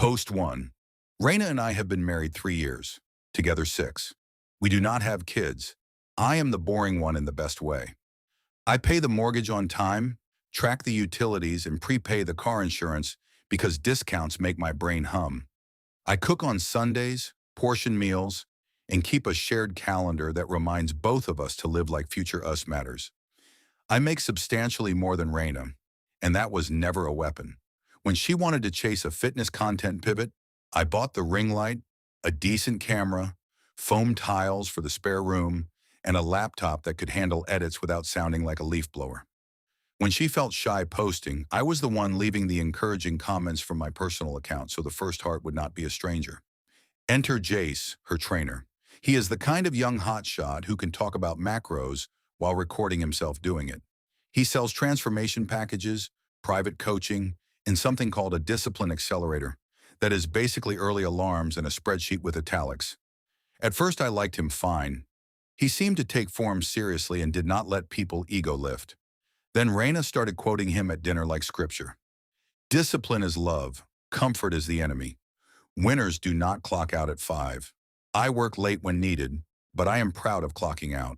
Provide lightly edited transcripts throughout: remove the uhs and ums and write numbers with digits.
Post 1. Raina and I have been married 3 years, together 6. We do not have kids. I am the boring one in the best way. I pay the mortgage on time, track the utilities, and prepay the car insurance because discounts make my brain hum. I cook on Sundays, portion meals, and keep a shared calendar that reminds both of us to live like future us matters. I make substantially more than Raina, and that was never a weapon. When she wanted to chase a fitness content pivot, I bought the ring light, a decent camera, foam tiles for the spare room, and a laptop that could handle edits without sounding like a leaf blower. When she felt shy posting, I was the one leaving the encouraging comments from my personal account so the first heart would not be a stranger. Enter Jace, her trainer. He is the kind of young hotshot who can talk about macros while recording himself doing it. He sells transformation packages, private coaching, and something called a discipline accelerator that is basically early alarms and a spreadsheet with italics. At first I liked him fine. He seemed to take form seriously and did not let people ego lift. Then Raina started quoting him at dinner like scripture. Discipline is love, comfort is the enemy. Winners do not clock out at 5. I work late when needed, but I am proud of clocking out.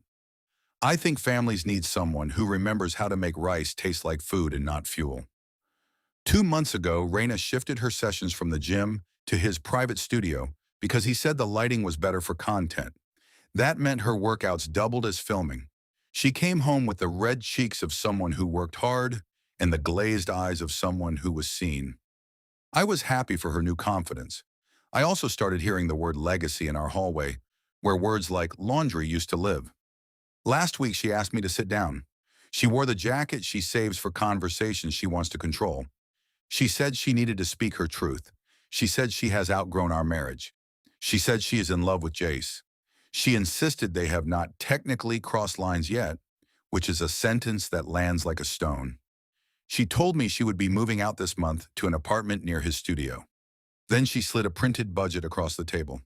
I think families need someone who remembers how to make rice taste like food and not fuel. 2 months ago, Raina shifted her sessions from the gym to his private studio because he said the lighting was better for content. That meant her workouts doubled as filming. She came home with the red cheeks of someone who worked hard and the glazed eyes of someone who was seen. I was happy for her new confidence. I also started hearing the word legacy in our hallway, where words like laundry used to live. Last week, she asked me to sit down. She wore the jacket she saves for conversations she wants to control. She said she needed to speak her truth. She said she has outgrown our marriage. She said she is in love with Jace. She insisted they have not technically crossed lines yet, which is a sentence that lands like a stone. She told me she would be moving out this month to an apartment near his studio. Then she slid a printed budget across the table.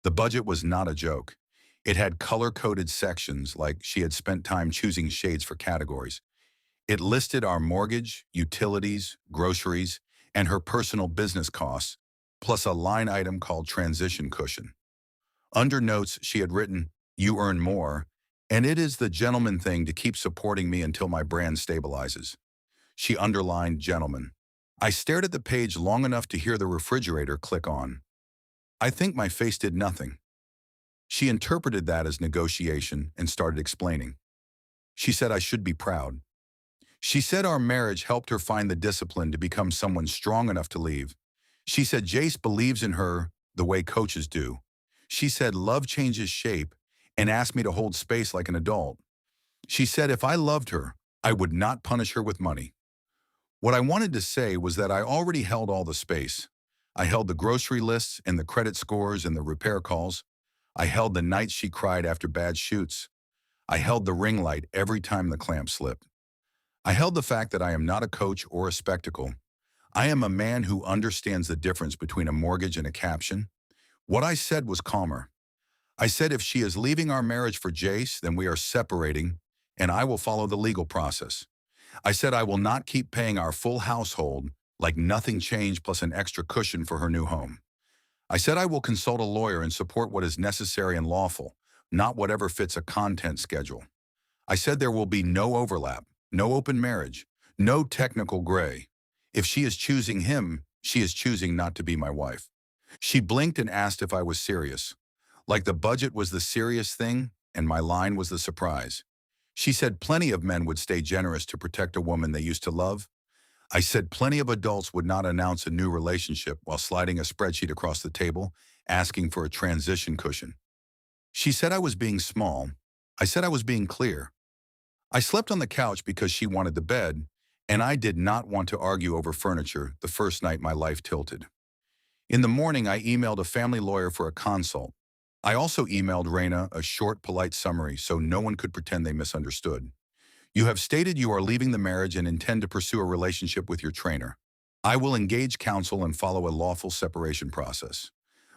The budget was not a joke. It had color-coded sections like she had spent time choosing shades for categories. It listed our mortgage, utilities, groceries, and her personal business costs, plus a line item called transition cushion. Under notes, she had written, "You earn more, and it is the gentleman thing to keep supporting me until my brand stabilizes." She underlined gentleman. I stared at the page long enough to hear the refrigerator click on. I think my face did nothing. She interpreted that as negotiation and started explaining. She said I should be proud. She said our marriage helped her find the discipline to become someone strong enough to leave. She said Jace believes in her the way coaches do. She said love changes shape and asked me to hold space like an adult. She said if I loved her, I would not punish her with money. What I wanted to say was that I already held all the space. I held the grocery lists and the credit scores and the repair calls. I held the nights she cried after bad shoots. I held the ring light every time the clamp slipped. I held the fact that I am not a coach or a spectacle. I am a man who understands the difference between a mortgage and a caption. What I said was calmer. I said if she is leaving our marriage for Jace, then we are separating, and I will follow the legal process. I said I will not keep paying our full household like nothing changed plus an extra cushion for her new home. I said I will consult a lawyer and support what is necessary and lawful, not whatever fits a content schedule. I said there will be no overlap, no open marriage, no technical gray. If she is choosing him, she is choosing not to be my wife. She blinked and asked if I was serious. Like the budget was the serious thing and my line was the surprise. She said plenty of men would stay generous to protect a woman they used to love. I said plenty of adults would not announce a new relationship while sliding a spreadsheet across the table, asking for a transition cushion. She said I was being small. I said I was being clear. I slept on the couch because she wanted the bed, and I did not want to argue over furniture the first night my life tilted. In the morning, I emailed a family lawyer for a consult. I also emailed Raina a short, polite summary so no one could pretend they misunderstood. You have stated you are leaving the marriage and intend to pursue a relationship with your trainer. I will engage counsel and follow a lawful separation process.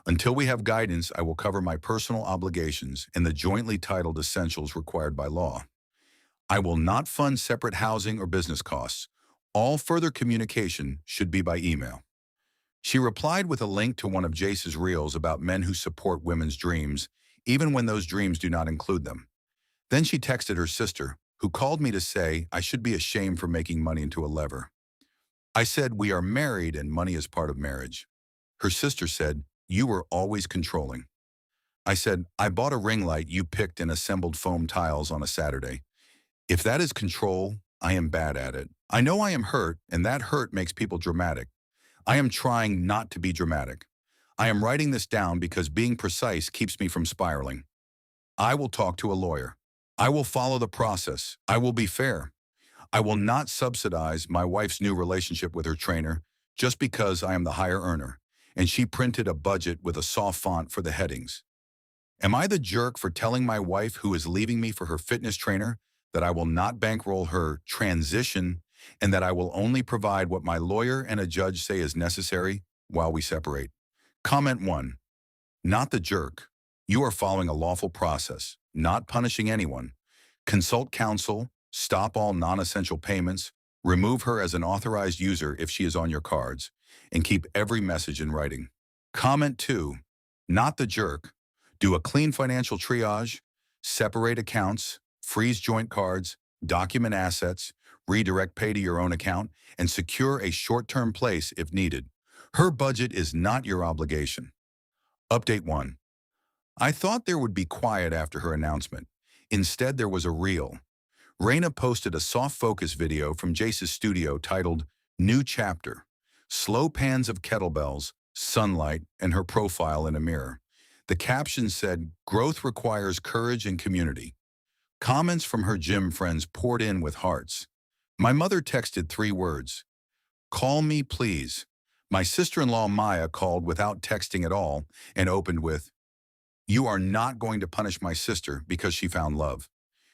Until we have guidance, I will cover my personal obligations and the jointly titled essentials required by law. I will not fund separate housing or business costs. All further communication should be by email. She replied with a link to one of Jace's reels about men who support women's dreams, even when those dreams do not include them. Then she texted her sister, who called me to say I should be ashamed for making money into a lever. I said, we are married and money is part of marriage. Her sister said, you were always controlling. I said, I bought a ring light you picked and assembled foam tiles on a Saturday. If that is control, I am bad at it. I know I am hurt, and that hurt makes people dramatic. I am trying not to be dramatic. I am writing this down because being precise keeps me from spiraling. I will talk to a lawyer. I will follow the process. I will be fair. I will not subsidize my wife's new relationship with her trainer just because I am the higher earner, and she printed a budget with a soft font for the headings. Am I the jerk for telling my wife who is leaving me for her fitness trainer that I will not bankroll her transition and that I will only provide what my lawyer and a judge say is necessary while we separate? Comment 1. Not the jerk. You are following a lawful process, not punishing anyone. Consult counsel, stop all non-essential payments, remove her as an authorized user if she is on your cards, and keep every message in writing. Comment 2. Not the jerk. Do a clean financial triage, separate accounts, freeze joint cards, document assets, redirect pay to your own account, and secure a short-term place if needed. Her budget is not your obligation. Update 1. I thought there would be quiet after her announcement. Instead, there was a reel. Raina posted a soft focus video from Jace's studio titled New Chapter. Slow pans of kettlebells, sunlight, and her profile in a mirror. The caption said, growth requires courage and community. Comments from her gym friends poured in with hearts. My mother texted 3 words. Call me, please. My sister-in-law Maya called without texting at all and opened with, you are not going to punish my sister because she found love.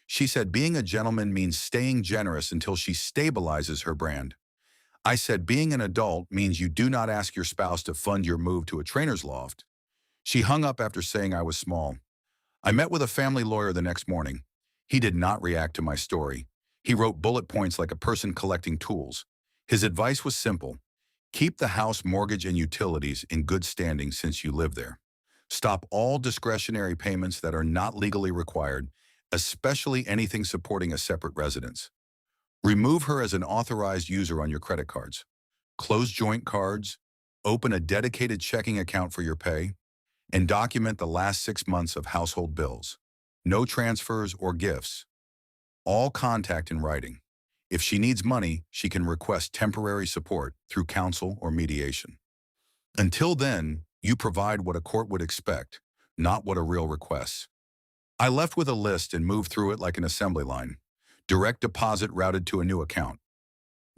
She said being a gentleman means staying generous until she stabilizes her brand. I said being an adult means you do not ask your spouse to fund your move to a trainer's loft. She hung up after saying I was small. I met with a family lawyer the next morning. He did not react to my story. He wrote bullet points like a person collecting tools. His advice was simple. Keep the house mortgage and utilities in good standing since you live there. Stop all discretionary payments that are not legally required, especially anything supporting a separate residence. Remove her as an authorized user on your credit cards. Close joint cards, open a dedicated checking account for your pay, and document the last 6 months of household bills. No transfers or gifts. All contact in writing. If she needs money, she can request temporary support through counsel or mediation. Until then, you provide what a court would expect, not what a real requests. I left with a list and moved through it like an assembly line. Direct deposit routed to a new account.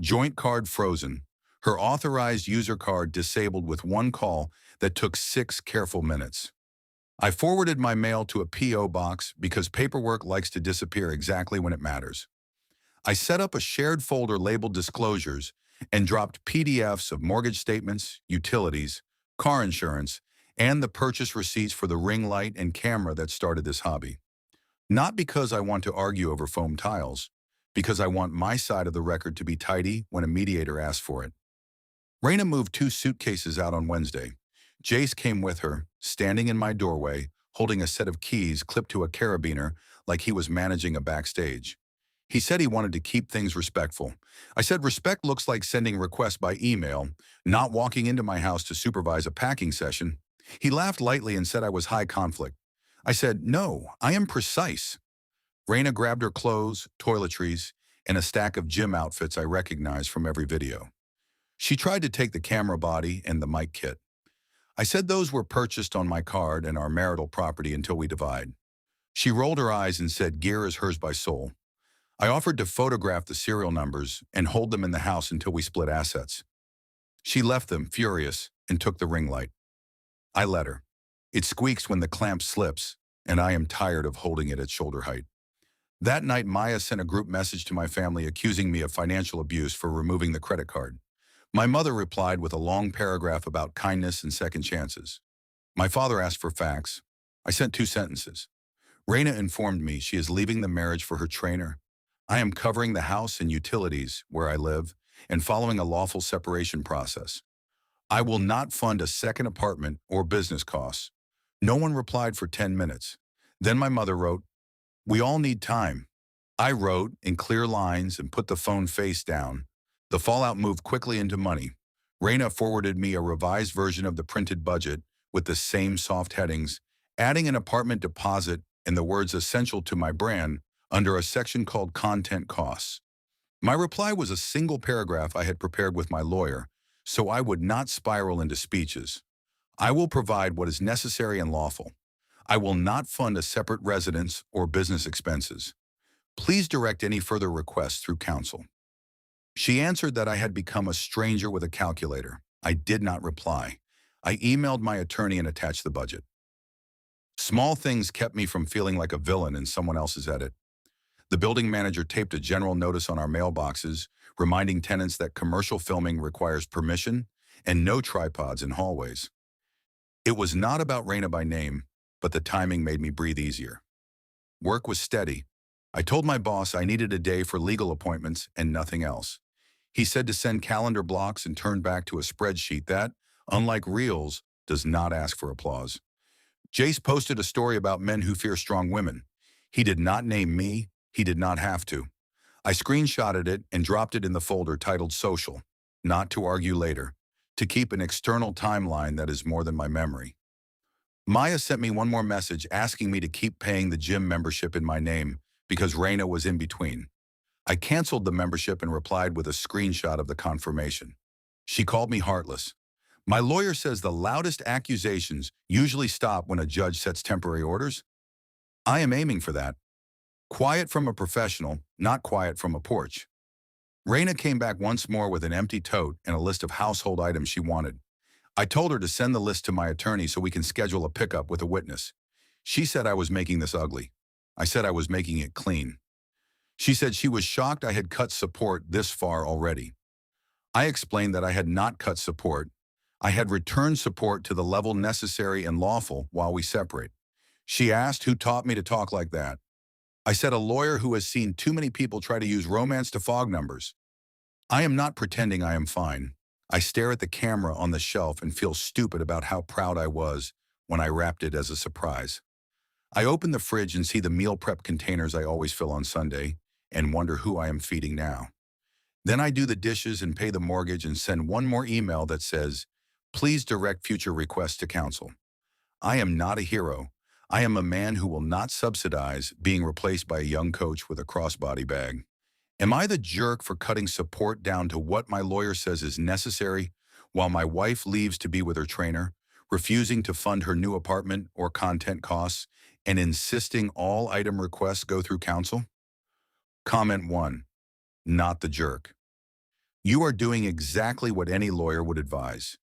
Joint card frozen. Her authorized user card disabled with 1 call that took 6 careful minutes. I forwarded my mail to a P.O. box because paperwork likes to disappear exactly when it matters. I set up a shared folder labeled Disclosures and dropped PDFs of mortgage statements, utilities, car insurance, and the purchase receipts for the ring light and camera that started this hobby. Not because I want to argue over foam tiles, because I want my side of the record to be tidy when a mediator asks for it. Raina moved 2 suitcases out on Wednesday. Jace came with her, standing in my doorway, holding a set of keys clipped to a carabiner like he was managing a backstage. He said he wanted to keep things respectful. I said respect looks like sending requests by email, not walking into my house to supervise a packing session. He laughed lightly and said I was high conflict. I said, no, I am precise. Raina grabbed her clothes, toiletries, and a stack of gym outfits I recognized from every video. She tried to take the camera body and the mic kit. I said those were purchased on my card and our marital property until we divide. She rolled her eyes and said gear is hers by soul. I offered to photograph the serial numbers and hold them in the house until we split assets. She left them, furious, and took the ring light. I let her. It squeaks when the clamp slips, and I am tired of holding it at shoulder height. That night, Maya sent a group message to my family accusing me of financial abuse for removing the credit card. My mother replied with a long paragraph about kindness and second chances. My father asked for facts. I sent 2 sentences. Raina informed me she is leaving the marriage for her trainer. I am covering the house and utilities where I live and following a lawful separation process. I will not fund a second apartment or business costs. No one replied for 10 minutes. Then my mother wrote, "We all need time." I wrote in clear lines and put the phone face down. The fallout moved quickly into money. Raina forwarded me a revised version of the printed budget with the same soft headings, adding an apartment deposit and the words essential to my brand under a section called content costs. My reply was a single paragraph I had prepared with my lawyer, so I would not spiral into speeches. I will provide what is necessary and lawful. I will not fund a separate residence or business expenses. Please direct any further requests through counsel. She answered that I had become a stranger with a calculator. I did not reply. I emailed my attorney and attached the budget. Small things kept me from feeling like a villain in someone else's edit. The building manager taped a general notice on our mailboxes, reminding tenants that commercial filming requires permission and no tripods in hallways. It was not about Raina by name, but the timing made me breathe easier. Work was steady. I told my boss I needed a day for legal appointments and nothing else. He said to send calendar blocks and turn back to a spreadsheet that, unlike Reels, does not ask for applause. Jace posted a story about men who fear strong women. He did not name me. He did not have to. I screenshotted it and dropped it in the folder titled Social, not to argue later, to keep an external timeline that is more than my memory. Maya sent me one more message asking me to keep paying the gym membership in my name because Raina was in between. I canceled the membership and replied with a screenshot of the confirmation. She called me heartless. My lawyer says the loudest accusations usually stop when a judge sets temporary orders. I am aiming for that. Quiet from a professional, not quiet from a porch. Raina came back once more with an empty tote and a list of household items she wanted. I told her to send the list to my attorney so we can schedule a pickup with a witness. She said I was making this ugly. I said I was making it clean. She said she was shocked I had cut support this far already. I explained that I had not cut support. I had returned support to the level necessary and lawful while we separate. She asked who taught me to talk like that. I said a lawyer who has seen too many people try to use romance to fog numbers. I am not pretending I am fine. I stare at the camera on the shelf and feel stupid about how proud I was when I wrapped it as a surprise. I open the fridge and see the meal prep containers I always fill on Sunday and wonder who I am feeding now. Then I do the dishes and pay the mortgage and send one more email that says, "Please direct future requests to counsel." I am not a hero. I am a man who will not subsidize being replaced by a young coach with a crossbody bag. Am I the jerk for cutting support down to what my lawyer says is necessary while my wife leaves to be with her trainer, refusing to fund her new apartment or content costs, and insisting all item requests go through counsel? Comment 1. Not the jerk. You are doing exactly what any lawyer would advise.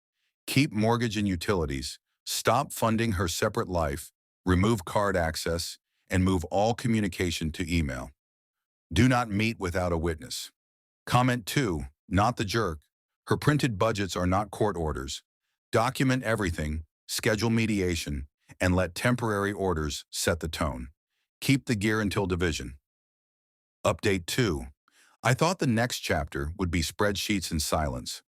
Keep mortgage and utilities, stop funding her separate life, remove card access, and move all communication to email. Do not meet without a witness. Comment 2, not the jerk. Her printed budgets are not court orders. Document everything, schedule mediation, and let temporary orders set the tone. Keep the gear until division. Update 2. I thought the next chapter would be spreadsheets and silence.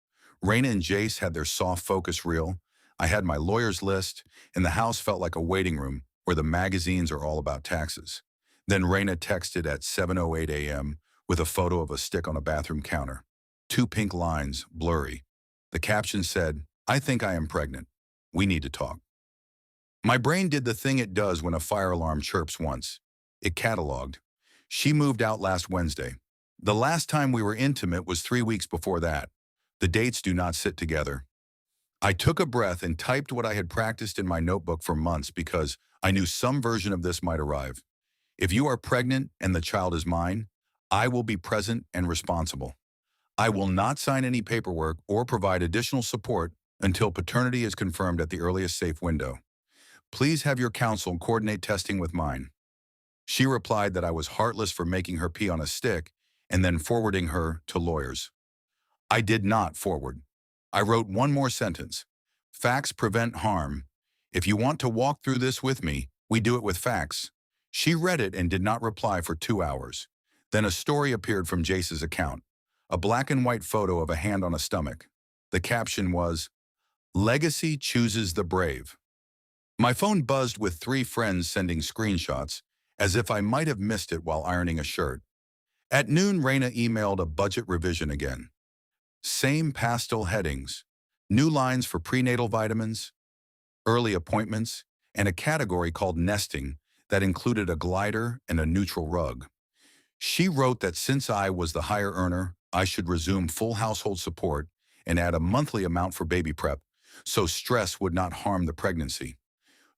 Raina and Jace had their soft focus reel. I had my lawyer's list, and the house felt like a waiting room where the magazines are all about taxes. Then Raina texted at 7:08 a.m. with a photo of a stick on a bathroom counter. 2 pink lines, blurry. The caption said, "I think I am pregnant. We need to talk." My brain did the thing it does when a fire alarm chirps once. It cataloged. She moved out last Wednesday. The last time we were intimate was 3 weeks before that. The dates do not sit together. I took a breath and typed what I had practiced in my notebook for months because I knew some version of this might arrive. If you are pregnant and the child is mine, I will be present and responsible. I will not sign any paperwork or provide additional support until paternity is confirmed at the earliest safe window. Please have your counsel coordinate testing with mine. She replied that I was heartless for making her pee on a stick and then forwarding her to lawyers. I did not forward. I wrote one more sentence. Facts prevent harm. If you want to walk through this with me, we do it with facts. She read it and did not reply for 2 hours. Then a story appeared from Jace's account. A black and white photo of a hand on a stomach. The caption was, Legacy chooses the brave. My phone buzzed with 3 friends sending screenshots, as if I might have missed it while ironing a shirt. At noon, Raina emailed a budget revision again. Same pastel headings, new lines for prenatal vitamins, early appointments, and a category called nesting that included a glider and a neutral rug. She wrote that since I was the higher earner, I should resume full household support and add a monthly amount for baby prep, so stress would not harm the pregnancy.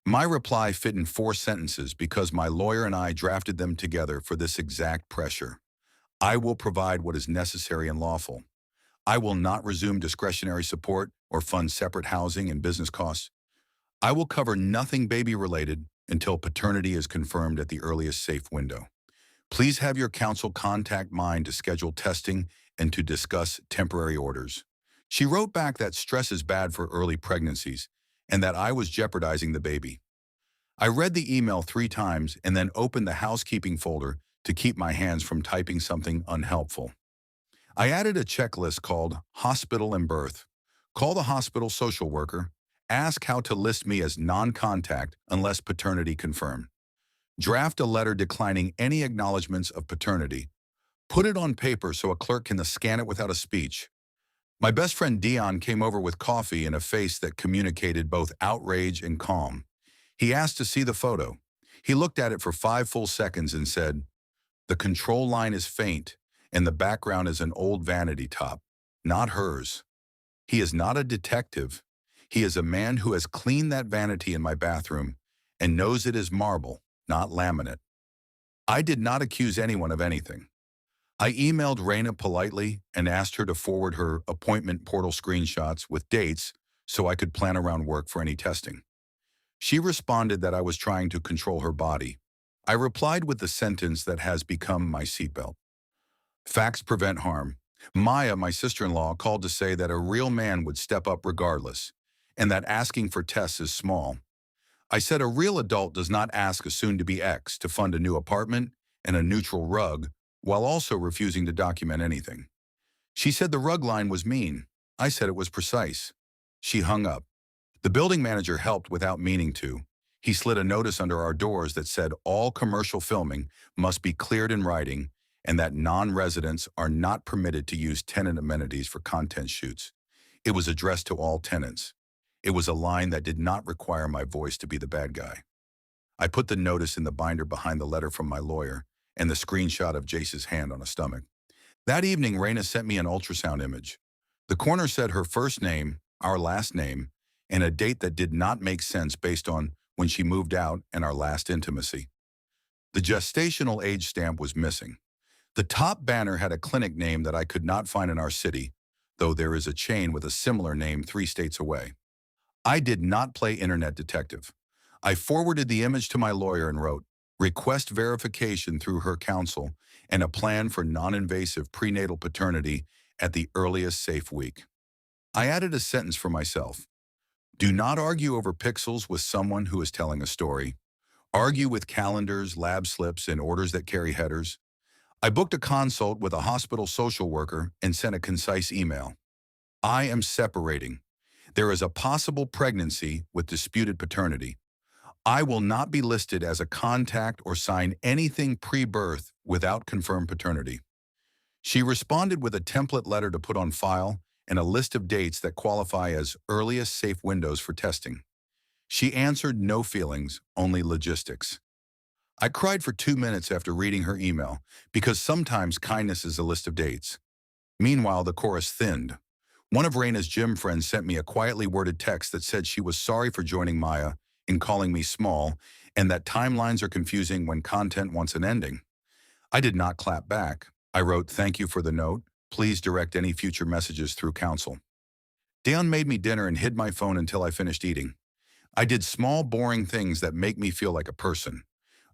My reply fit in 4 sentences because my lawyer and I drafted them together for this exact pressure. I will provide what is necessary and lawful. I will not resume discretionary support or fund separate housing and business costs. I will cover nothing baby-related until paternity is confirmed at the earliest safe window. Please have your counsel contact mine to schedule testing and to discuss temporary orders. She wrote back that stress is bad for early pregnancies and that I was jeopardizing the baby. I read the email 3 times and then opened the housekeeping folder to keep my hands from typing something unhelpful. I added a checklist called Hospital and Birth. Call the hospital social worker. Ask how to list me as non-contact unless paternity confirmed. Draft a letter declining any acknowledgments of paternity. Put it on paper so a clerk can scan it without a speech. My best friend Dion came over with coffee and a face that communicated both outrage and calm. He asked to see the photo. He looked at it for 5 full seconds and said, "The control line is faint, and the background is an old vanity top, not hers." He is not a detective. He is a man who has cleaned that vanity in my bathroom and knows it is marble, not laminate. I did not accuse anyone of anything. I emailed Raina politely and asked her to forward her appointment portal screenshots with dates so I could plan around work for any testing. She responded that I was trying to control her body. I replied with the sentence that has become my seatbelt. Facts prevent harm. Maya, my sister-in-law, called to say that a real man would step up regardless, and that asking for tests is small. I said a real adult does not ask a soon-to-be ex to fund a new apartment and a neutral rug while also refusing to document anything. She said the rug line was mean. I said it was precise. She hung up. The building manager helped without meaning to. He slid a notice under our doors that said all commercial filming must be cleared in writing and that non-residents are not permitted to use tenant amenities for content shoots. It was addressed to all tenants. It was a line that did not require my voice to be the bad guy. I put the notice in the binder behind the letter from my lawyer and the screenshot of Jace's hand on a stomach. That evening, Raina sent me an ultrasound image. The corner said her first name, our last name, and a date that did not make sense based on when she moved out and our last intimacy. The gestational age stamp was missing. The top banner had a clinic name that I could not find in our city, though there is a chain with a similar name 3 states away. I did not play internet detective. I forwarded the image to my lawyer and wrote, "Request verification through her counsel and a plan for non-invasive prenatal paternity at the earliest safe week." I added a sentence for myself. Do not argue over pixels with someone who is telling a story. Argue with calendars, lab slips, and orders that carry headers. I booked a consult with a hospital social worker and sent a concise email. I am separating. There is a possible pregnancy with disputed paternity. I will not be listed as a contact or sign anything pre-birth without confirmed paternity. She responded with a template letter to put on file and a list of dates that qualify as earliest safe windows for testing. She answered no feelings, only logistics. I cried for 2 minutes after reading her email because sometimes kindness is a list of dates. Meanwhile, the chorus thinned. One of Raina's gym friends sent me a quietly worded text that said she was sorry for joining Maya in calling me small and that timelines are confusing when content wants an ending. I did not clap back. I wrote, "Thank you for the note. Please direct any future messages through counsel." Dion made me dinner and hid my phone until I finished eating. I did small, boring things that make me feel like a person.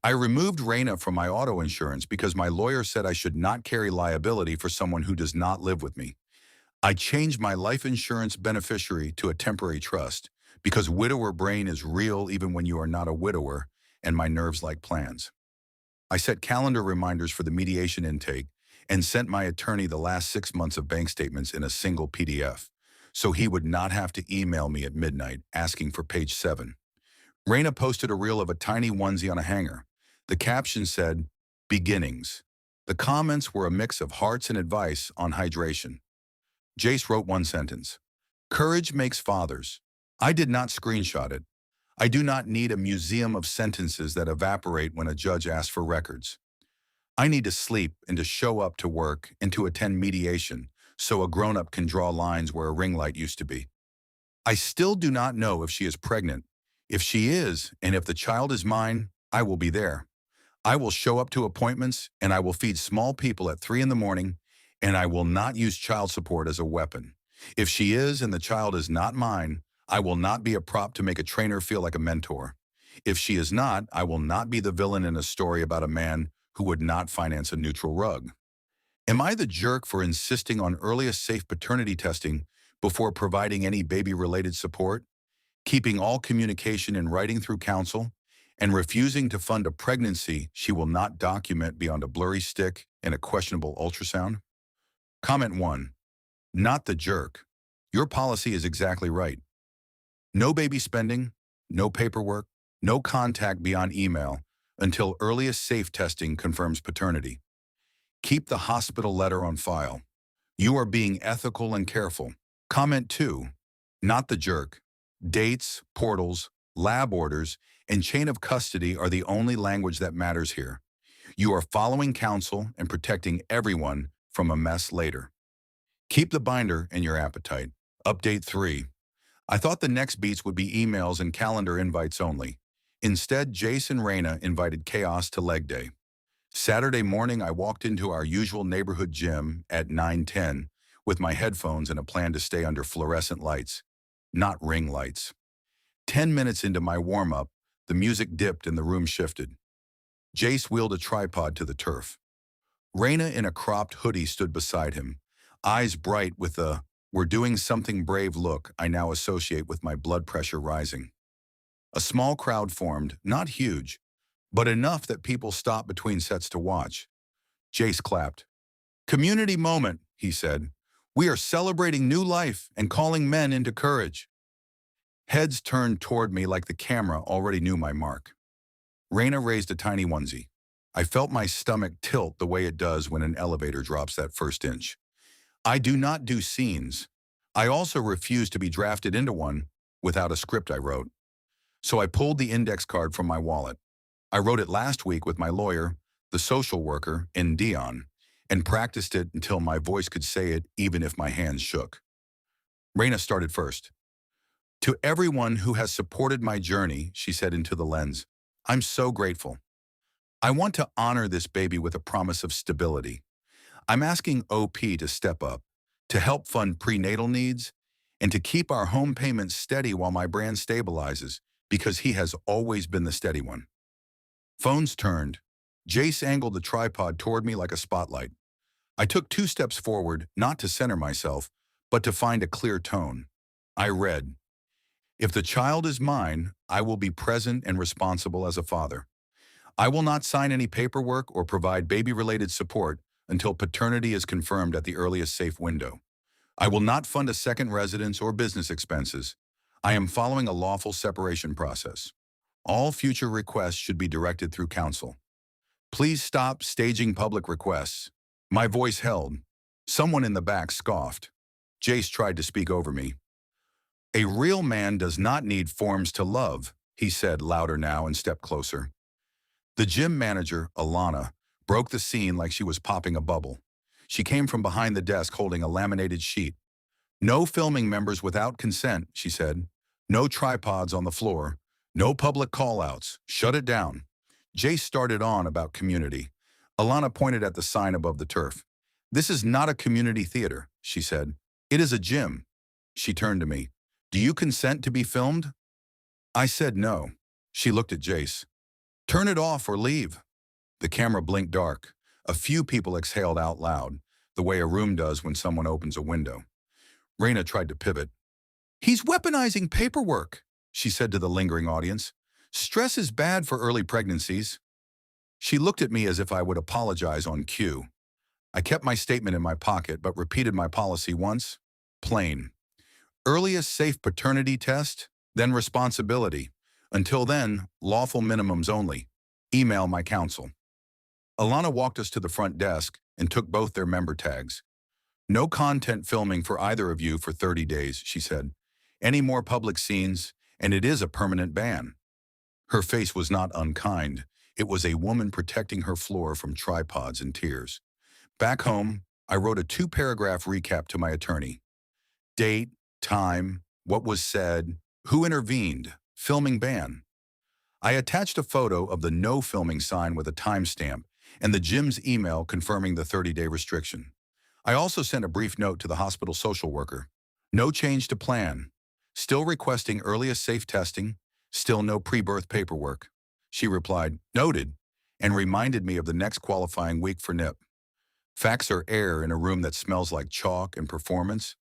I removed Raina from my auto insurance because my lawyer said I should not carry liability for someone who does not live with me. I changed my life insurance beneficiary to a temporary trust because widower brain is real even when you are not a widower, and my nerves like plans. I set calendar reminders for the mediation intake and sent my attorney the last 6 months of bank statements in a single PDF. so he would not have to email me at midnight asking for page 7. Raina posted a reel of a tiny onesie on a hanger. The caption said, "Beginnings." The comments were a mix of hearts and advice on hydration. Jace wrote one sentence. "Courage makes fathers." I did not screenshot it. I do not need a museum of sentences that evaporate when a judge asks for records. I need to sleep and to show up to work and to attend mediation so a grown-up can draw lines where a ring light used to be. I still do not know if she is pregnant. If she is, and if the child is mine, I will be there. I will show up to appointments, and I will feed small people at 3 in the morning, and I will not use child support as a weapon. If she is and the child is not mine, I will not be a prop to make a trainer feel like a mentor. If she is not, I will not be the villain in a story about a man who would not finance a neutral rug. Am I the jerk for insisting on earliest safe paternity testing before providing any baby-related support, keeping all communication in writing through counsel, and refusing to fund a pregnancy she will not document beyond a blurry stick and a questionable ultrasound? Comment 1. Not the jerk. Your policy is exactly right. No baby spending, no paperwork, no contact beyond email until earliest safe testing confirms paternity. Keep the hospital letter on file. You are being ethical and careful. Comment 2. Not the jerk. Dates, portals, lab orders, and chain of custody are the only language that matters here. You are following counsel and protecting everyone from a mess later. Keep the binder in your appetite. Update 3. I thought the next beats would be emails and calendar invites only. Instead, Jace and Raina invited chaos to leg day. Saturday morning, I walked into our usual neighborhood gym at 9:10 with my headphones and a plan to stay under fluorescent lights, not ring lights. 10 minutes into my warm-up, the music dipped and the room shifted. Jace wheeled a tripod to the turf. Raina in a cropped hoodie stood beside him, eyes bright with the "we're doing something brave" look I now associate with my blood pressure rising. A small crowd formed, not huge, but enough that people stopped between sets to watch. Jace clapped. "Community moment," he said. "We are celebrating new life and calling men into courage." Heads turned toward me like the camera already knew my mark. Raina raised a tiny onesie. I felt my stomach tilt the way it does when an elevator drops that first inch. I do not do scenes. I also refuse to be drafted into one without a script I wrote. So I pulled the index card from my wallet. I wrote it last week with my lawyer, the social worker, in Dion, and practiced it until my voice could say it even if my hands shook. Raina started first. "To everyone who has supported my journey," she said into the lens, "I'm so grateful. I want to honor this baby with a promise of stability. I'm asking OP to step up, to help fund prenatal needs, and to keep our home payments steady while my brand stabilizes, because he has always been the steady one." Phones turned. Jace angled the tripod toward me like a spotlight. I took 2 steps forward, not to center myself, but to find a clear tone. I read, "If the child is mine, I will be present and responsible as a father. I will not sign any paperwork or provide baby-related support until paternity is confirmed at the earliest safe window. I will not fund a second residence or business expenses. I am following a lawful separation process. All future requests should be directed through counsel. Please stop staging public requests." My voice held. Someone in the back scoffed. Jace tried to speak over me. "A real man does not need forms to love," he said louder now and stepped closer. The gym manager, Alana, broke the scene like she was popping a bubble. She came from behind the desk holding a laminated sheet. "No filming members without consent," she said. "No tripods on the floor. No public call-outs. Shut it down." Jace started on about community. Alana pointed at the sign above the turf. "This is not a community theater," she said. "It is a gym." She turned to me. "Do you consent to be filmed?" I said no. She looked at Jace. "Turn it off or leave." The camera blinked dark. A few people exhaled out loud, the way a room does when someone opens a window. Raina tried to pivot. "He's weaponizing paperwork," she said to the lingering audience. "Stress is bad for early pregnancies." She looked at me as if I would apologize on cue. I kept my statement in my pocket but repeated my policy once. Plain. Earliest safe paternity test, then responsibility. Until then, lawful minimums only. Email my counsel. Alana walked us to the front desk and took both their member tags. No content filming for either of you for 30 days, she said. Any more public scenes, and it is a permanent ban. Her face was not unkind. It was a woman protecting her floor from tripods and tears. Back home, I wrote a 2-paragraph recap to my attorney. Date, time, what was said, who intervened, filming ban. I attached a photo of the no filming sign with a timestamp and the gym's email confirming the 30-day restriction. I also sent a brief note to the hospital social worker. No change to plan. Still requesting earliest safe testing. Still no pre-birth paperwork. She replied, noted, and reminded me of the next qualifying week for NIP. Facts are air in a room that smells like chalk and performance.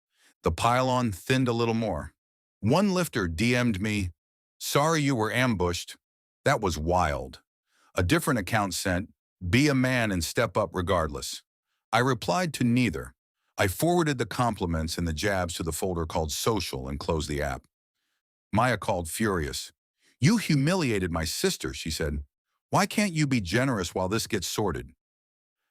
The pylon thinned a little more. One lifter DM'd me, sorry you were ambushed. That was wild. A different account sent, be a man and step up regardless. I replied to neither. I forwarded the compliments and the jabs to the folder called social and closed the app. Maya called furious. You humiliated my sister, she said. Why can't you be generous while this gets sorted?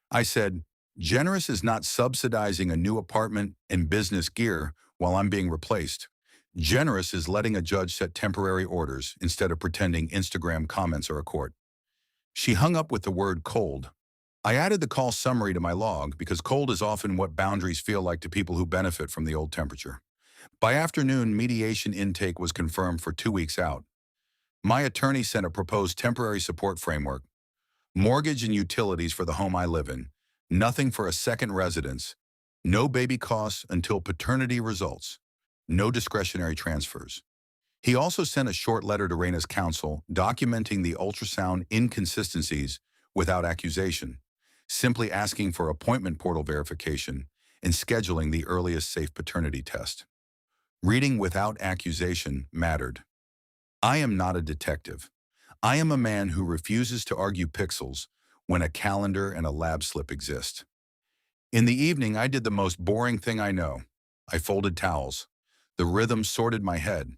I said, generous is not subsidizing a new apartment and business gear while I'm being replaced. Generous is letting a judge set temporary orders instead of pretending Instagram comments are a court. She hung up with the word cold. I added the call summary to my log because cold is often what boundaries feel like to people who benefit from the old temperature. By afternoon, mediation intake was confirmed for 2 weeks out. My attorney sent a proposed temporary support framework. Mortgage and utilities for the home I live in. Nothing for a second residence. No baby costs until paternity results. No discretionary transfers. He also sent a short letter to Raina's counsel documenting the ultrasound inconsistencies without accusation, simply asking for appointment portal verification and scheduling the earliest safe paternity test. Reading without accusation mattered. I am not a detective. I am a man who refuses to argue pixels when a calendar and a lab slip exist. In the evening, I did the most boring thing I know. I folded towels. The rhythm sorted my head.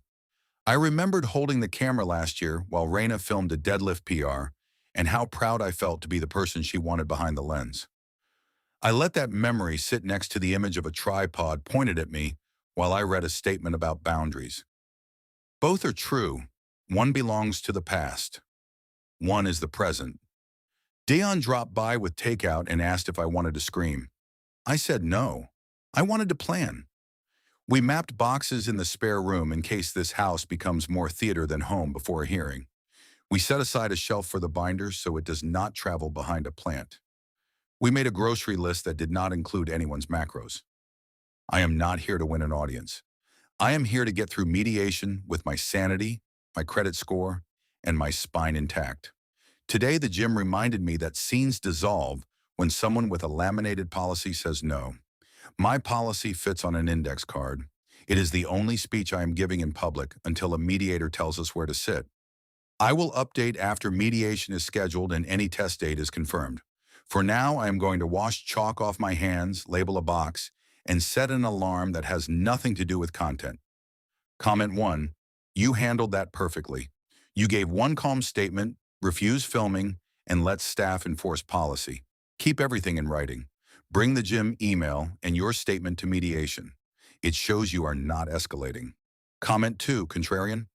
I remembered holding the camera last year while Raina filmed a deadlift PR and how proud I felt to be the person she wanted behind the lens. I let that memory sit next to the image of a tripod pointed at me while I read a statement about boundaries. Both are true. One belongs to the past. One is the present. Dion dropped by with takeout and asked if I wanted to scream. I said no. I wanted to plan. We mapped boxes in the spare room in case this house becomes more theater than home before a hearing. We set aside a shelf for the binders so it does not travel behind a plant. We made a grocery list that did not include anyone's macros. I am not here to win an audience. I am here to get through mediation with my sanity, my credit score, and my spine intact. Today, the gym reminded me that scenes dissolve when someone with a laminated policy says no. My policy fits on an index card. It is the only speech I am giving in public until a mediator tells us where to sit. I will update after mediation is scheduled and any test date is confirmed. For now, I am going to wash chalk off my hands, label a box, and set an alarm that has nothing to do with content. Comment 1. You handled that perfectly. You gave one calm statement, refused filming, and let staff enforce policy. Keep everything in writing. Bring the gym email and your statement to mediation. It shows you are not escalating. Comment 2, contrarian.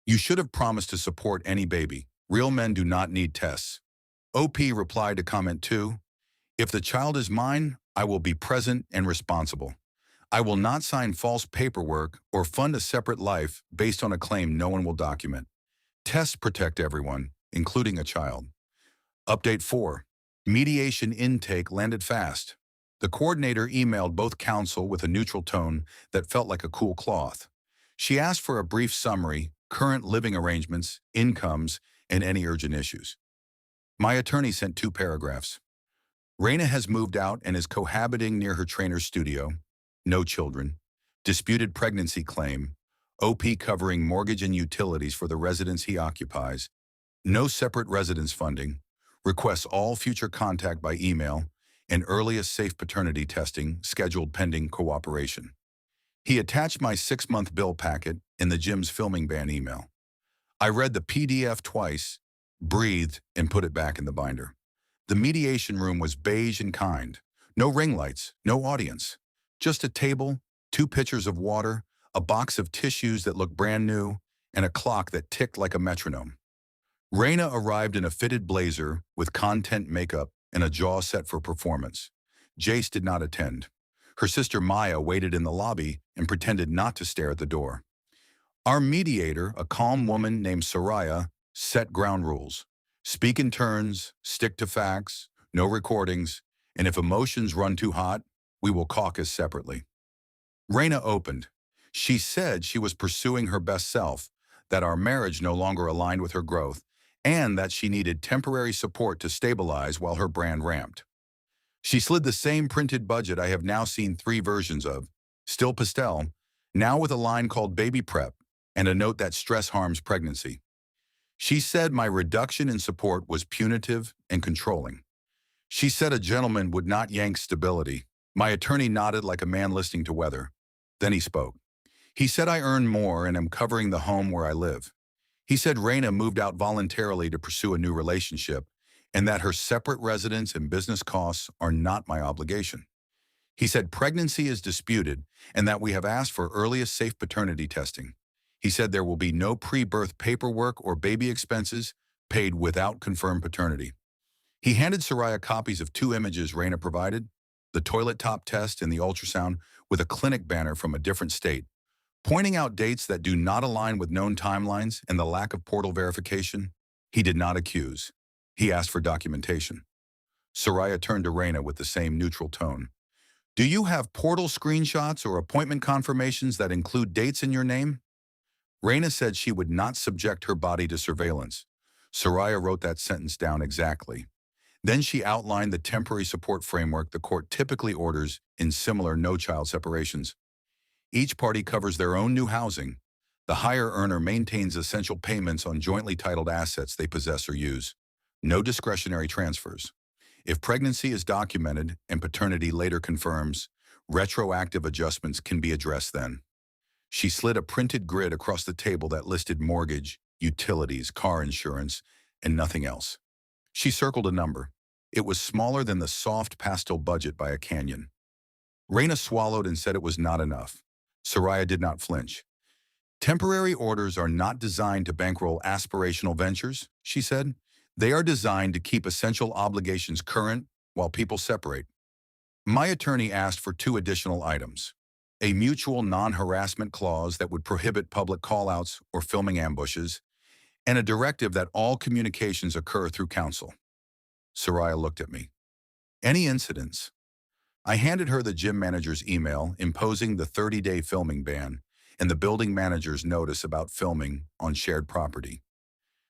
You should have promised to support any baby. Real men do not need tests. OP replied to comment 2, if the child is mine, I will be present and responsible. I will not sign false paperwork or fund a separate life based on a claim no one will document. Tests protect everyone, including a child. Update 4. Mediation intake landed fast. The coordinator emailed both counsel with a neutral tone that felt like a cool cloth. She asked for a brief summary, current living arrangements, incomes, and any urgent issues. My attorney sent 2 paragraphs. Raina has moved out and is cohabiting near her trainer's studio. No children. Disputed pregnancy claim. OP covering mortgage and utilities for the residence he occupies. No separate residence funding. Requests all future contact by email and earliest safe paternity testing scheduled pending cooperation. He attached my 6-month bill packet in the gym's filming ban email. I read the PDF twice, breathed, and put it back in the binder. The mediation room was beige and kind. No ring lights, no audience. Just a table, 2 pitchers of water, a box of tissues that looked brand new, and a clock that ticked like a metronome. Raina arrived in a fitted blazer with content makeup and a jaw set for performance. Jace did not attend. Her sister Maya waited in the lobby and pretended not to stare at the door. Our mediator, a calm woman named Soraya, set ground rules. Speak in turns, stick to facts, no recordings, and if emotions run too hot, we will caucus separately. Raina opened. She said she was pursuing her best self, that our marriage no longer aligned with her growth, and that she needed temporary support to stabilize while her brand ramped. She slid the same printed budget I have now seen 3 versions of, still pastel, now with a line called baby prep and a note that stress harms pregnancy. She said my reduction in support was punitive and controlling. She said a gentleman would not yank stability. My attorney nodded like a man listening to weather. Then he spoke. He said I earn more and am covering the home where I live. He said Raina moved out voluntarily to pursue a new relationship and that her separate residence and business costs are not my obligation. He said pregnancy is disputed and that we have asked for earliest safe paternity testing. He said there will be no pre-birth paperwork or baby expenses paid without confirmed paternity. He handed Soraya copies of 2 images Raina provided, the toilet top test and the ultrasound, with a clinic banner from a different state, pointing out dates that do not align with known timelines and the lack of portal verification. He did not accuse. He asked for documentation. Soraya turned to Raina with the same neutral tone. Do you have portal screenshots or appointment confirmations that include dates in your name? Raina said she would not subject her body to surveillance. Soraya wrote that sentence down exactly. Then she outlined the temporary support framework the court typically orders in similar no-child separations. Each party covers their own new housing. The higher earner maintains essential payments on jointly titled assets they possess or use. No discretionary transfers. If pregnancy is documented and paternity later confirms, retroactive adjustments can be addressed then. She slid a printed grid across the table that listed mortgage, utilities, car insurance, and nothing else. She circled a number. It was smaller than the soft pastel budget by a canyon. Raina swallowed and said it was not enough. Soraya did not flinch. Temporary orders are not designed to bankroll aspirational ventures, she said. They are designed to keep essential obligations current while people separate. My attorney asked for 2 additional items. A mutual non-harassment clause that would prohibit public callouts or filming ambushes, and a directive that all communications occur through counsel. Soraya looked at me. Any incidents? I handed her the gym manager's email imposing the 30-day filming ban and the building manager's notice about filming on shared property.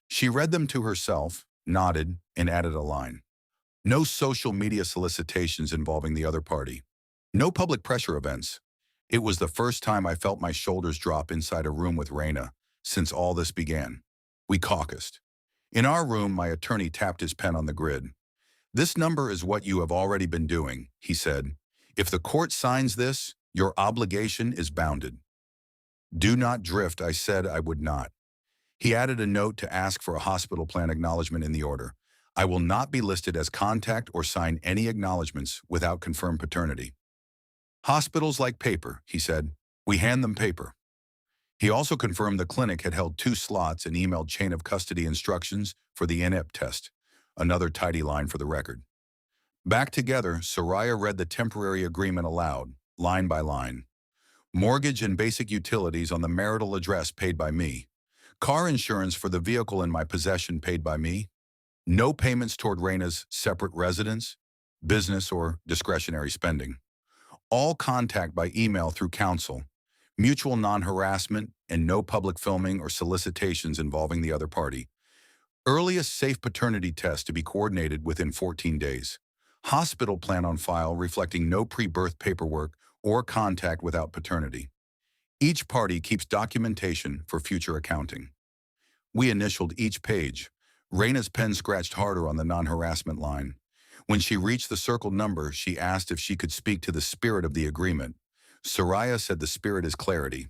She read them to herself, nodded, and added a line. No social media solicitations involving the other party. No public pressure events. It was the first time I felt my shoulders drop inside a room with Raina since all this began. We caucused. In our room, my attorney tapped his pen on the grid. This number is what you have already been doing, he said. If the court signs this, your obligation is bounded. Do not drift, I said I would not. He added a note to ask for a hospital plan acknowledgement in the order. I will not be listed as contact or sign any acknowledgements without confirmed paternity. Hospitals like paper, he said. We hand them paper. He also confirmed the clinic had held 2 slots and emailed chain of custody instructions for the NIP test, another tidy line for the record. Back together, Soraya read the temporary agreement aloud, line by line. Mortgage and basic utilities on the marital address paid by me. Car insurance for the vehicle in my possession paid by me. No payments toward Raina's separate residence, business, or discretionary spending. All contact by email through counsel, mutual non-harassment, and no public filming or solicitations involving the other party. Earliest safe paternity test to be coordinated within 14 days. Hospital plan on file reflecting no pre-birth paperwork or contact without paternity. Each party keeps documentation for future accounting. We initialed each page. Raina's pen scratched harder on the non-harassment line. When she reached the circled number, she asked if she could speak to the spirit of the agreement. Soraya said the spirit is clarity.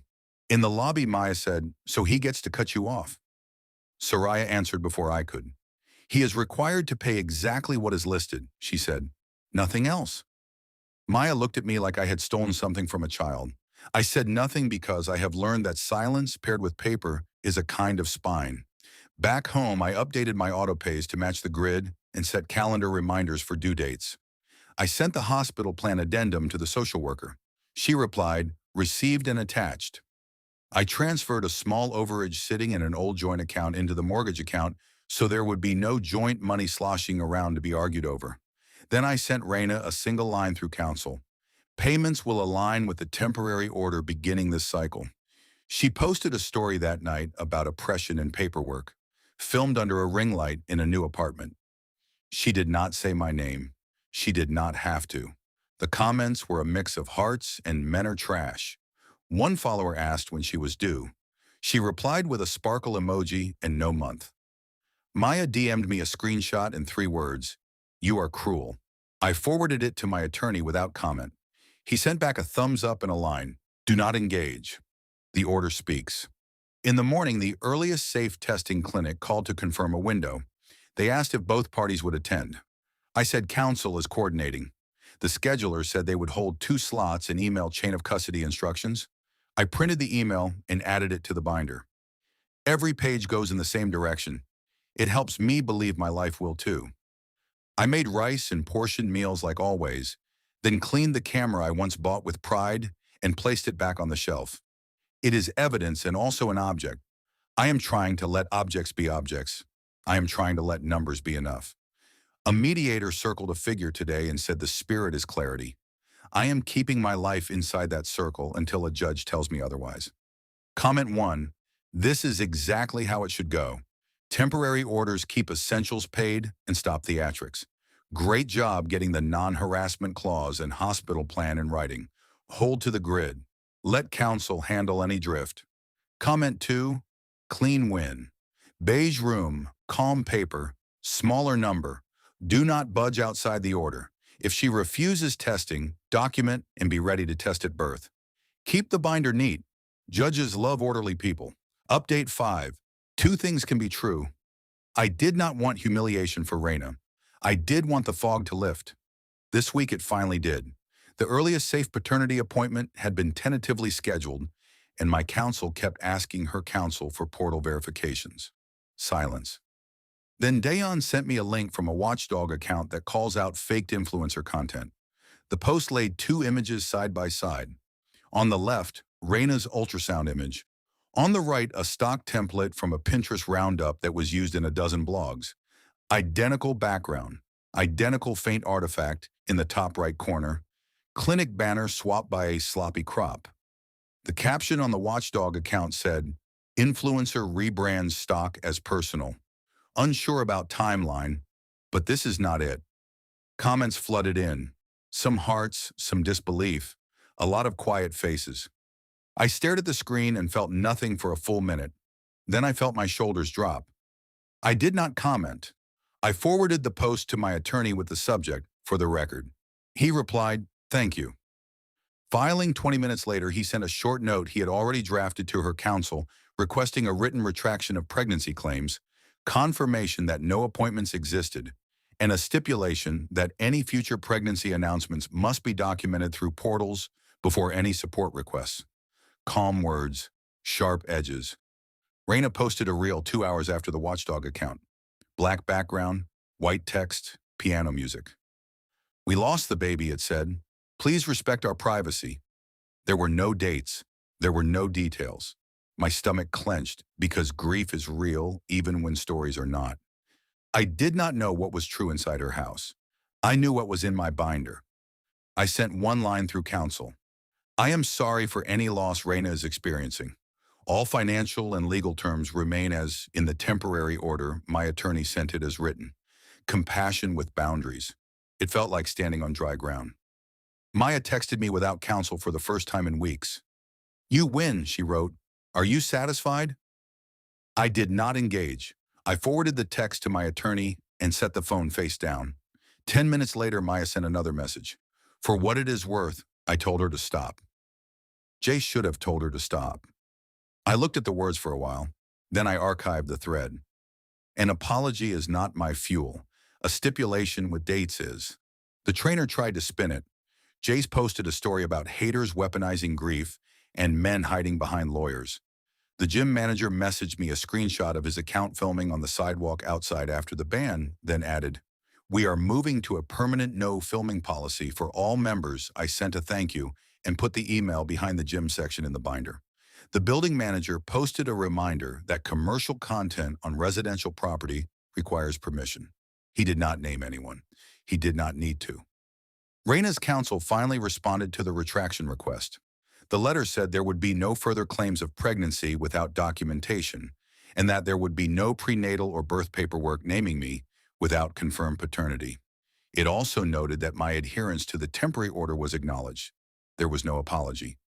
In the lobby, Maya said, so he gets to cut you off. Soraya answered before I could. He is required to pay exactly what is listed, she said. Nothing else. Maya looked at me like I had stolen something from a child. I said nothing because I have learned that silence paired with paper is a kind of spine. Back home, I updated my autopays to match the grid and set calendar reminders for due dates. I sent the hospital plan addendum to the social worker. She replied, received and attached. I transferred a small overage sitting in an old joint account into the mortgage account so there would be no joint money sloshing around to be argued over. Then I sent Raina a single line through counsel. Payments will align with the temporary order beginning this cycle. She posted a story that night about oppression and paperwork, filmed under a ring light in a new apartment. She did not say my name. She did not have to. The comments were a mix of hearts and men are trash. One follower asked when she was due. She replied with a sparkle emoji and no month. Maya DM'd me a screenshot and 3 words, "You are cruel." I forwarded it to my attorney without comment. He sent back a thumbs up and a line, "Do not engage." The order speaks. In the morning, the earliest safe testing clinic called to confirm a window. They asked if both parties would attend. I said counsel is coordinating. The scheduler said they would hold 2 slots and email chain of custody instructions. I printed the email and added it to the binder. Every page goes in the same direction. It helps me believe my life will too. I made rice and portioned meals like always, then cleaned the camera I once bought with pride and placed it back on the shelf. It is evidence and also an object. I am trying to let objects be objects. I am trying to let numbers be enough. A mediator circled a figure today and said the spirit is clarity. I am keeping my life inside that circle until a judge tells me otherwise. Comment 1. This is exactly how it should go. Temporary orders keep essentials paid and stop theatrics. Great job getting the non-harassment clause and hospital plan in writing. Hold to the grid. Let counsel handle any drift. Comment 2. Clean win. Beige room, calm paper, smaller number. Do not budge outside the order. If she refuses testing, document and be ready to test at birth. Keep the binder neat. Judges love orderly people. Update 5. 2 things can be true. I did not want humiliation for Raina. I did want the fog to lift. This week it finally did. The earliest safe paternity appointment had been tentatively scheduled, and my counsel kept asking her counsel for portal verifications. Silence. Then Dayon sent me a link from a watchdog account that calls out faked influencer content. The post laid 2 images side by side. On the left, Raina's ultrasound image. On the right, a stock template from a Pinterest roundup that was used in a dozen blogs. Identical background, identical faint artifact in the top right corner, clinic banner swapped by a sloppy crop. The caption on the watchdog account said, "Influencer rebrands stock as personal. Unsure about timeline, but this is not it." Comments flooded in. Some hearts, some disbelief, a lot of quiet faces. I stared at the screen and felt nothing for a full minute. Then I felt my shoulders drop. I did not comment. I forwarded the post to my attorney with the subject, "For the record." He replied, "Thank you." Filing 20 minutes later, he sent a short note he had already drafted to her counsel requesting a written retraction of pregnancy claims, confirmation that no appointments existed, and a stipulation that any future pregnancy announcements must be documented through portals before any support requests. Calm words, sharp edges. Raina posted a reel 2 hours after the watchdog account. Black background, white text, piano music. "We lost the baby," it said. "Please respect our privacy." There were no dates. There were no details. My stomach clenched because grief is real even when stories are not. I did not know what was true inside her house. I knew what was in my binder. I sent one line through counsel. "I am sorry for any loss Raina is experiencing. All financial and legal terms remain as in the temporary order my attorney sent it as written. Compassion with boundaries." It felt like standing on dry ground. Maya texted me without counsel for the first time in weeks. "You win," she wrote. "Are you satisfied?" I did not engage. I forwarded the text to my attorney and set the phone face down. 10 minutes later, Maya sent another message. For what it is worth, I told her to stop. Jay should have told her to stop. I looked at the words for a while. Then I archived the thread. An apology is not my fuel. A stipulation with dates is. The trainer tried to spin it. Jace posted a story about haters weaponizing grief and men hiding behind lawyers. The gym manager messaged me a screenshot of his account filming on the sidewalk outside after the ban, then added, "We are moving to a permanent no filming policy for all members. I sent a thank you and put the email behind the gym section in the binder." The building manager posted a reminder that commercial content on residential property requires permission. He did not name anyone. He did not need to. Raina's counsel finally responded to the retraction request. The letter said there would be no further claims of pregnancy without documentation, and that there would be no prenatal or birth paperwork naming me without confirmed paternity. It also noted that my adherence to the temporary order was acknowledged. There was no apology.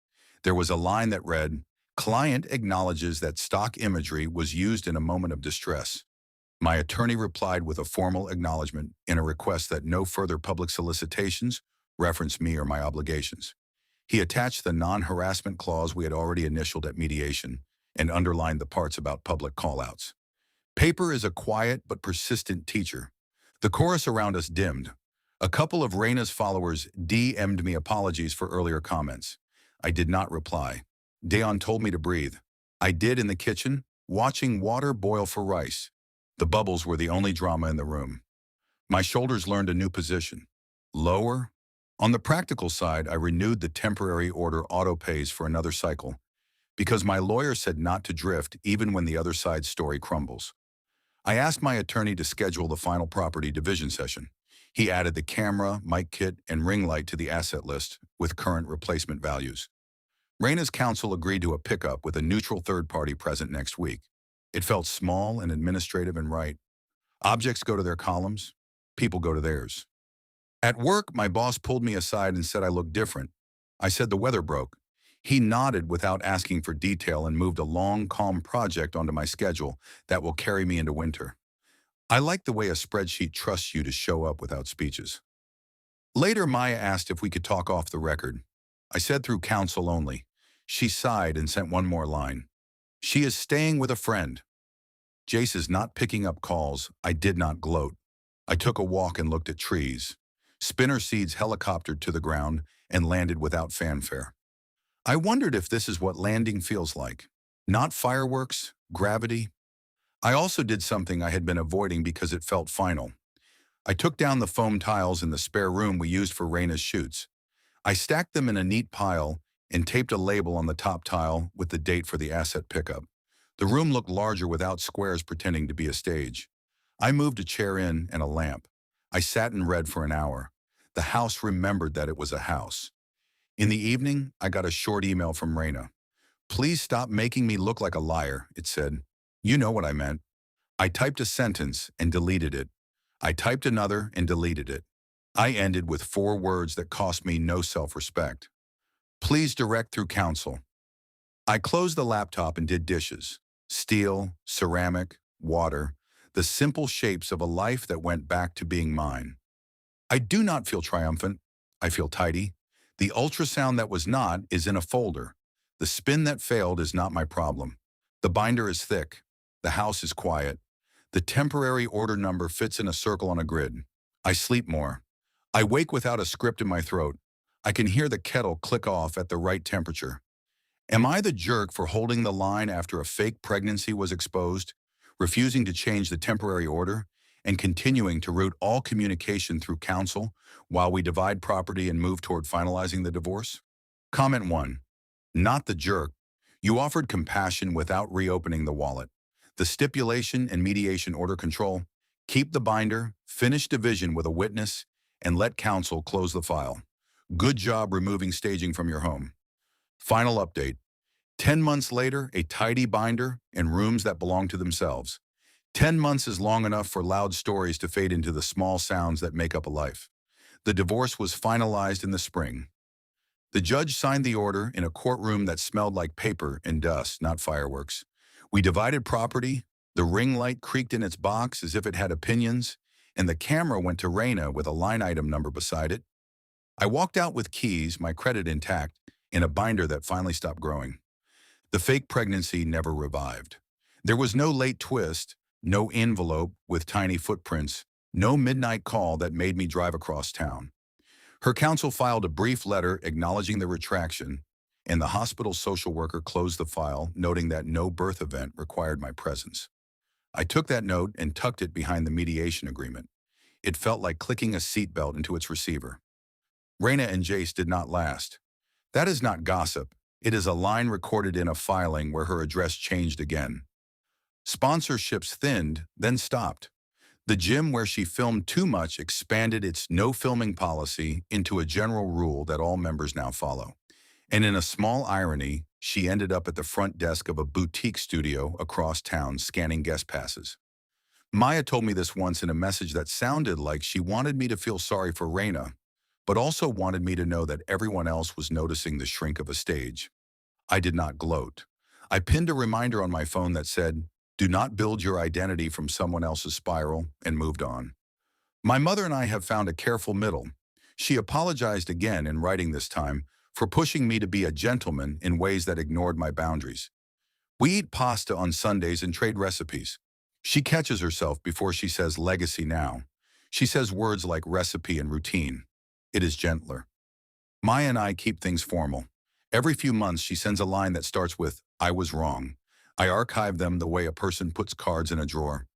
There was a line that read, "Client acknowledges that stock imagery was used in a moment of distress." My attorney replied with a formal acknowledgement in a request that no further public solicitations reference me or my obligations. He attached the non-harassment clause we had already initialed at mediation and underlined the parts about public callouts. Paper is a quiet but persistent teacher. The chorus around us dimmed. A couple of Raina's followers DM'd me apologies for earlier comments. I did not reply. Dayon told me to breathe. I did in the kitchen, watching water boil for rice. The bubbles were the only drama in the room. My shoulders learned a new position. Lower. On the practical side, I renewed the temporary order auto pays for another cycle because my lawyer said not to drift even when the other side's story crumbles. I asked my attorney to schedule the final property division session. He added the camera, mic kit, and ring light to the asset list with current replacement values. Raina's counsel agreed to a pickup with a neutral third party present next week. It felt small and administrative and right. Objects go to their columns, people go to theirs. At work, my boss pulled me aside and said I looked different. I said the weather broke. He nodded without asking for detail and moved a long, calm project onto my schedule that will carry me into winter. I like the way a spreadsheet trusts you to show up without speeches. Later, Maya asked if we could talk off the record. I said through counsel only. She sighed and sent one more line. She is staying with a friend. Jace is not picking up calls. I did not gloat. I took a walk and looked at trees. Spinner seeds helicoptered to the ground and landed without fanfare. I wondered if this is what landing feels like. Not fireworks, gravity. I also did something I had been avoiding because it felt final. I took down the foam tiles in the spare room we used for Raina's shoots. I stacked them in a neat pile and taped a label on the top tile with the date for the asset pickup. The room looked larger without squares pretending to be a stage. I moved a chair in and a lamp. I sat and read for an hour. The house remembered that it was a house. In the evening, I got a short email from Raina. "Please stop making me look like a liar," it said. "You know what I meant." I typed a sentence and deleted it. I typed another and deleted it. I ended with 4 words that cost me no self-respect. "Please direct through counsel." I closed the laptop and did dishes. Steel, ceramic, water, the simple shapes of a life that went back to being mine. I do not feel triumphant. I feel tidy. The ultrasound that was not is in a folder. The spin that failed is not my problem. The binder is thick. The house is quiet. The temporary order number fits in a circle on a grid. I sleep more. I wake without a script in my throat. I can hear the kettle click off at the right temperature. Am I the jerk for holding the line after a fake pregnancy was exposed, refusing to change the temporary order, and continuing to route all communication through counsel while we divide property and move toward finalizing the divorce? Comment 1. Not the jerk. You offered compassion without reopening the wallet. The stipulation and mediation order control. Keep the binder, finish division with a witness, and let counsel close the file. Good job removing staging from your home. Final update. 10 months later, a tidy binder and rooms that belong to themselves. 10 months is long enough for loud stories to fade into the small sounds that make up a life. The divorce was finalized in the spring. The judge signed the order in a courtroom that smelled like paper and dust, not fireworks. We divided property. The ring light creaked in its box as if it had opinions, and the camera went to Raina with a line item number beside it. I walked out with keys, my credit intact, in a binder that finally stopped growing. The fake pregnancy never revived. There was no late twist, no envelope with tiny footprints, no midnight call that made me drive across town. Her counsel filed a brief letter acknowledging the retraction, and the hospital social worker closed the file, noting that no birth event required my presence. I took that note and tucked it behind the mediation agreement. It felt like clicking a seatbelt into its receiver. Raina and Jace did not last. That is not gossip. It is a line recorded in a filing where her address changed again. Sponsorships thinned, then stopped. The gym where she filmed too much expanded its no filming policy into a general rule that all members now follow. And in a small irony, she ended up at the front desk of a boutique studio across town scanning guest passes. Maya told me this once in a message that sounded like she wanted me to feel sorry for Raina, but also wanted me to know that everyone else was noticing the shrink of a stage. I did not gloat. I pinned a reminder on my phone that said, "Do not build your identity from someone else's spiral," and moved on. My mother and I have found a careful middle. She apologized again in writing this time for pushing me to be a gentleman in ways that ignored my boundaries. We eat pasta on Sundays and trade recipes. She catches herself before she says legacy now. She says words like recipe and routine. It is gentler. Maya and I keep things formal. Every few months she sends a line that starts with, "I was wrong." I archive them the way a person puts cards in a drawer.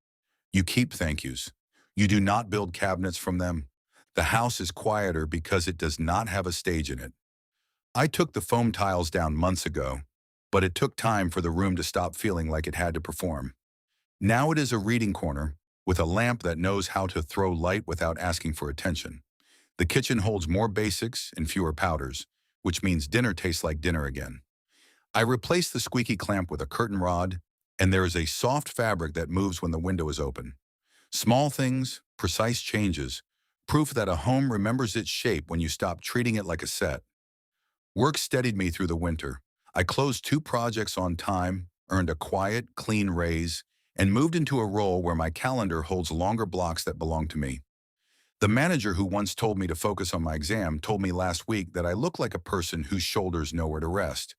You keep thank yous. You do not build cabinets from them. The house is quieter because it does not have a stage in it. I took the foam tiles down months ago, but it took time for the room to stop feeling like it had to perform. Now it is a reading corner with a lamp that knows how to throw light without asking for attention. The kitchen holds more basics and fewer powders, which means dinner tastes like dinner again. I replaced the squeaky clamp with a curtain rod, and there is a soft fabric that moves when the window is open. Small things, precise changes, proof that a home remembers its shape when you stop treating it like a set. Work steadied me through the winter. I closed 2 projects on time, earned a quiet, clean raise, and moved into a role where my calendar holds longer blocks that belong to me. The manager who once told me to focus on my exam told me last week that I look like a person whose shoulders know where to rest.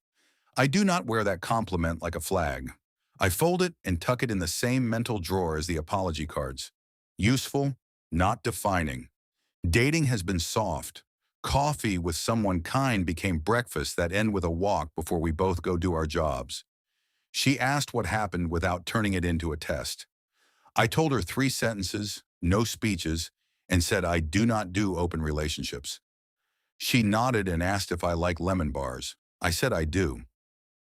I do not wear that compliment like a flag. I fold it and tuck it in the same mental drawer as the apology cards. Useful, not defining. Dating has been soft. Coffee with someone kind became breakfast that end with a walk before we both go do our jobs. She asked what happened without turning it into a test. I told her 3 sentences, no speeches, and said I do not do open relationships. She nodded and asked if I like lemon bars. I said I do.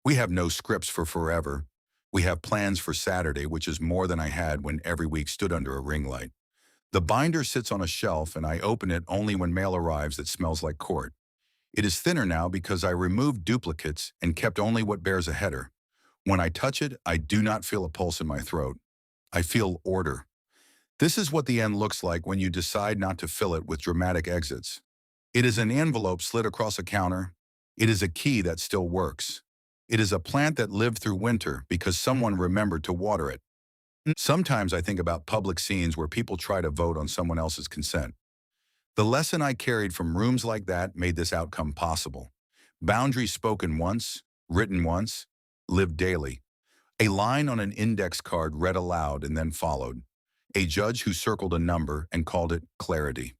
We have no scripts for forever. We have plans for Saturday, which is more than I had when every week stood under a ring light. The binder sits on a shelf and I open it only when mail arrives that smells like court. It is thinner now because I removed duplicates and kept only what bears a header. When I touch it, I do not feel a pulse in my throat. I feel order. This is what the end looks like when you decide not to fill it with dramatic exits. It is an envelope slid across a counter. It is a key that still works. It is a plant that lived through winter because someone remembered to water it. Sometimes I think about public scenes where people try to vote on someone else's consent. The lesson I carried from rooms like that made this outcome possible. Boundaries spoken once, written once, lived daily. A line on an index card read aloud and then followed. A judge who circled a number and called it clarity.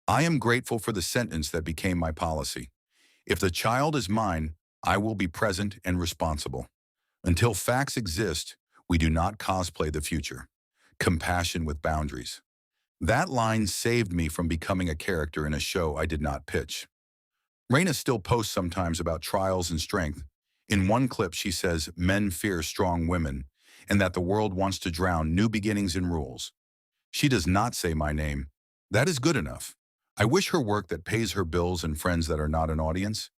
I am grateful for the sentence that became my policy. If the child is mine, I will be present and responsible. Until facts exist, we do not cosplay the future. Compassion with boundaries. That line saved me from becoming a character in a show I did not pitch. Raina still posts sometimes about trials and strength. In one clip, she says men fear strong women and that the world wants to drown new beginnings in rules. She does not say my name. That is good enough. I wish her work that pays her bills and friends that are not an audience.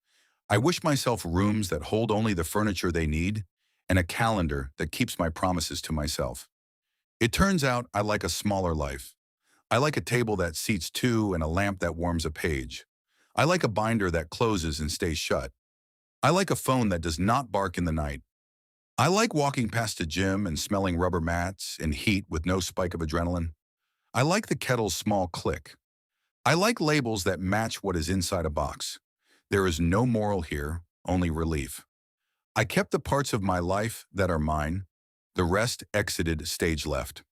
I wish myself rooms that hold only the furniture they need and a calendar that keeps my promises to myself. It turns out I like a smaller life. I like a table that seats 2 and a lamp that warms a page. I like a binder that closes and stays shut. I like a phone that does not bark in the night. I like walking past a gym and smelling rubber mats and heat with no spike of adrenaline. I like the kettle's small click. I like labels that match what is inside a box. There is no moral here, only relief. I kept the parts of my life that are mine. The rest exited stage left.